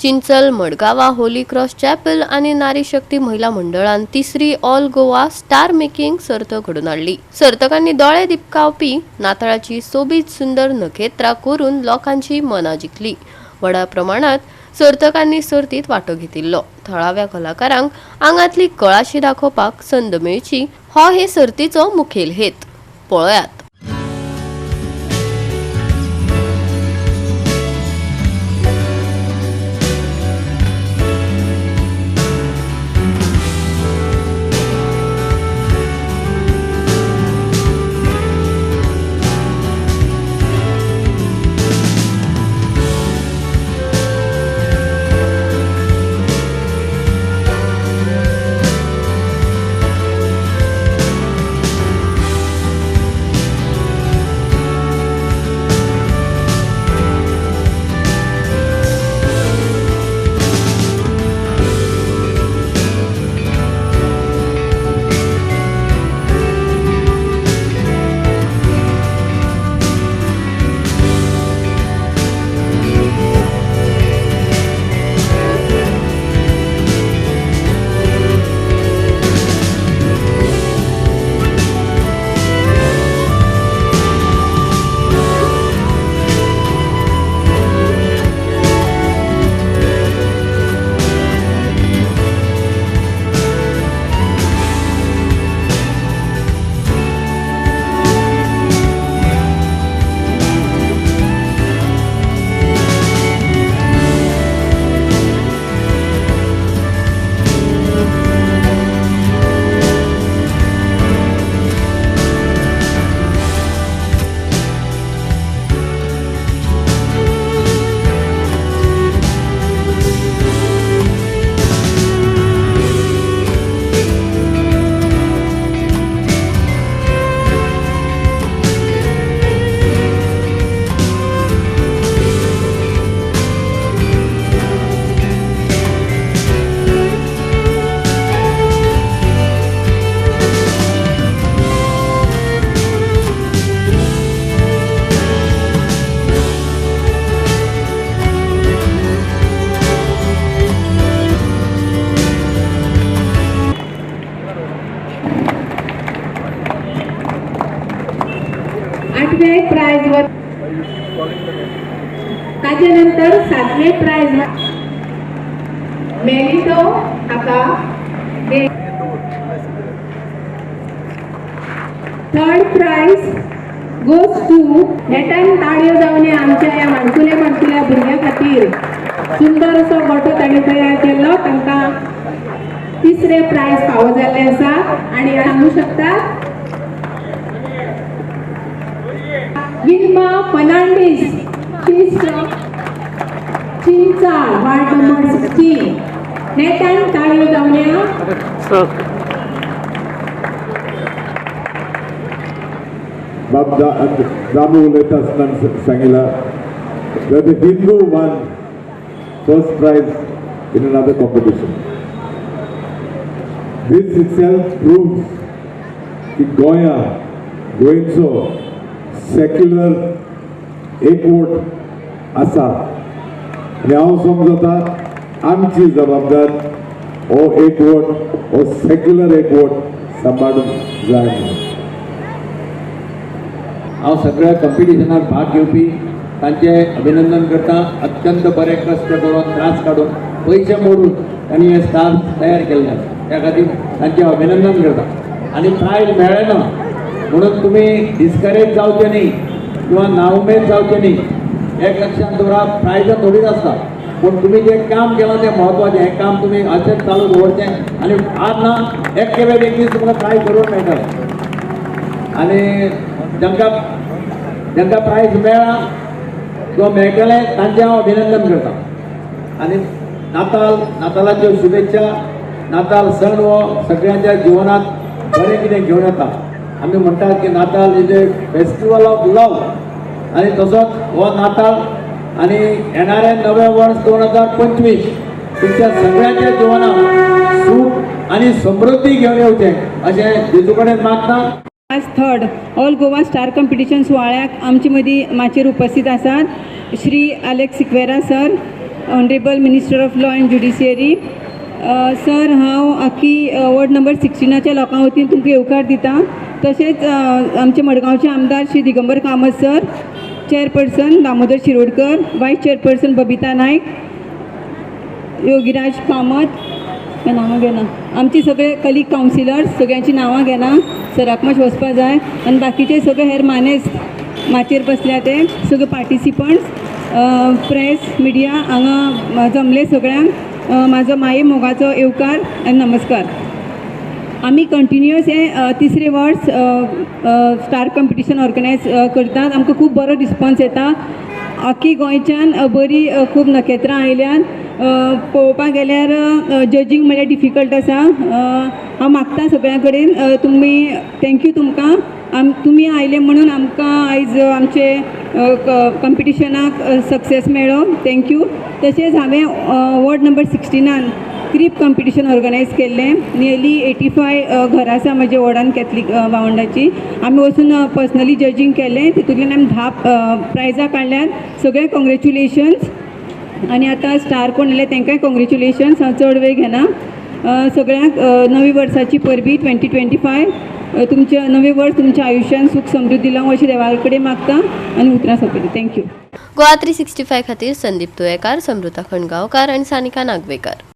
Chinchal मडगावा Holy cross chapel आणि नारी शक्ती महिला मंडळान तिसरी ऑल गोवा स्टार मेकिंग सर्त घडून हाडली। सर्तकांनी दोळे दिपकावपी नाताळाची सोबीत सुंदर नखेत्रां करून लोकांची मनां जिखली। व्हडा प्रमाणात सर्तकांनी सर्तीत वांटो घेतिल्लो। थळाव्या कलाकारांक आंगातली कळाशी दाखोवपाक संद मेळची हो हे सर्तीचो मुखेल हेत। पळयात। प्राइज वर त्याच्यानंतर 7वे प्राइज मेलिटो हाका 3rd प्राइज गोज टू नेटान ताळयो जावने आमच्या या माणकुल्या भुरग्यां खातीर सुंदर असो गोठो ताणी तयार केल्लो। तांकां 3रे प्राइज फावो जाल्ले आसा आणि सांगू शकता Wilma Fernandes Chinchal ward number 16 नेटान ताळयो जावन्या। Damu let us Sangila that the Hindu won first prize in another competition. This itself proves that Goya goincho secular एकवट आसा आणि हांव समजता आमची जबाबदार हो एकवट हो सेक्युलर एकवट सांबाळूंक जाय। हांव सगळ्या कॉम्पिटिशनाक भाग घेवपी तांचे अभिनंदन करता। अत्यंत बरे कश्ट करून त्रास काडून पयशे मोडून तांणी हे स्टार्स तयार केल्ले त्या खातीर तांचे अभिनंदन करता। आणि प्रायज मेळना म्हणून तुमी डिस्करेज जावचे न्ही किंवा नाउमेद जावचे न्ही। एक लक्षात दवरा, प्रायजां थोडीच आसता पण तुम्ही जे काम केलां तें म्हत्वाचें। हें काम तुमी अशेंच चालू दवरचें आणि आज ना एक खेपेक एक दीस तुमकां प्रायज करूंक मेळटलें। आणि जांकां प्रायज मेळ्ळा किंवा मेळटलें तांचें हांव अभिनंदन करता। आणि नातालाच्यो शुभेच्छा। नाताल सण हो सगळ्यांच्या जिवनात बरें कितें घेवन येता। आमी म्हणटात की नाताल इज ए फेस्टिवल ऑफ लव आणि तसोच हो नाताळ आणि येणारे नवे वर्ष 2025 तुमच्या सगळ्यांच्या जीवनात सुख आणि समृद्धी घेऊन येवचे अशें जेजू कडेन मागता। आज 3rd all Goa star competition सुवाळ्याक आमचे मदीं माचेर उपस्थित आसात Shri Alex Sequeira sir, honourable minister of law and judiciary. Sir, हांव आख्खी वॉर्ड नंबर 16च्या लोकां वतीन तुमकां येवकार दिता. तशेंच आमचे मडगांवचे आमदार श्री दिगंबर कामत सर, चेअरपर्सन दामोदर शिरोडकर, वायस चेअरपर्सन बबिता नायक, योगीराज कामत, नांवां घेना, आमची सगळे कलीग कावन्सिलर्स सगळ्यांची नांवां घेना, सराक मातशें वचपा जाय. आनी बाकीचे सगळे हेर मानेस्त माचयेर बसल्या ते सगळे पार्टिसिपंट्स, प्रेस, मिडिया हांगा जमले सगळ्यांक म्हाजो माये मोगाचो येवकार आनी नमस्कार. आमी कंटिन्युअस हे तिसरे वर्स स्टार कॉम्पिटिशन ऑर्गनायज करतात. आमकां खूब बरो रिस्पॉन्स येता. आख्खी गोंयच्यान बरी खूब नखेत्रां आयल्यात. पळोवपाक गेल्यार जजींग म्हणल्यार डिफिकल्ट आसा. हांव मागता सगळ्यां कडेन तुमी थँक्यू तुमकां. तुमी आयले म्हणून आमकां आयज आमचे कॉम्पिटिशनाक सक्सेस मेळ्ळो. थँक्यू. तशेंच हांवें ward number 16 crib competition organise केल्लें. नियरली 85 घरां आसा म्हज्या वॉर्डान कॅथलीक वावंडाची. आमी वचून पर्सनली जजींग केलें. तितूंतल्यान आमी 10 प्रायजां काडल्यात. सगळे कॉंग्रेच्युलेशन्स. आनी आतां स्टार कोण येयले तांकांय कॉंग्रेच्युलेशन्स. हांव चड वेळ घेना. सगळ्यांक नवी वर्साची परबी 2025 तुमचे नवे वर्स तुमच्या आयुश्यान सुख समृद्धी लावं अशें देवा कडेन मागता आनी उतरां सोंपयता. थँक्यू. गोवा 365 खातीर संदीप तुयेकार, समृता खणगांवकार आनी सानिका नागवेकर.